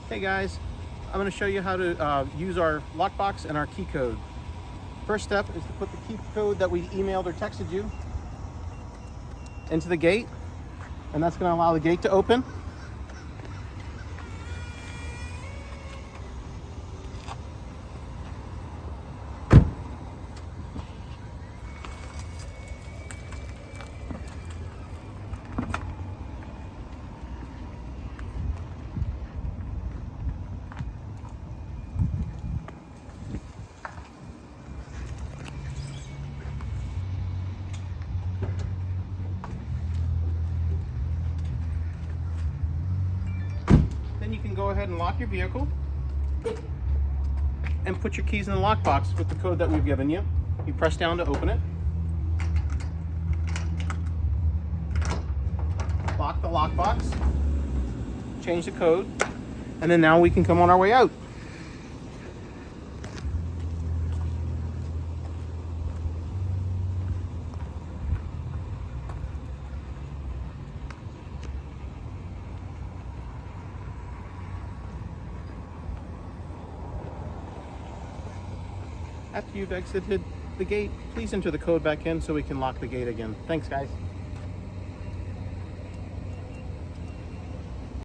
Hey guys, I'm going to show you how to use our lockbox and our key code. First step is to put the key code that we emailed or texted you into the gate, and that's going to allow the gate to open. Then you can go ahead and lock your vehicle and put your keys in the lockbox with the code that we've given you. You press down to open it. Lock the lockbox, change the code, and then now we can come on our way out. After you've exited the gate, please enter the code back in so we can lock the gate again. Thanks, guys.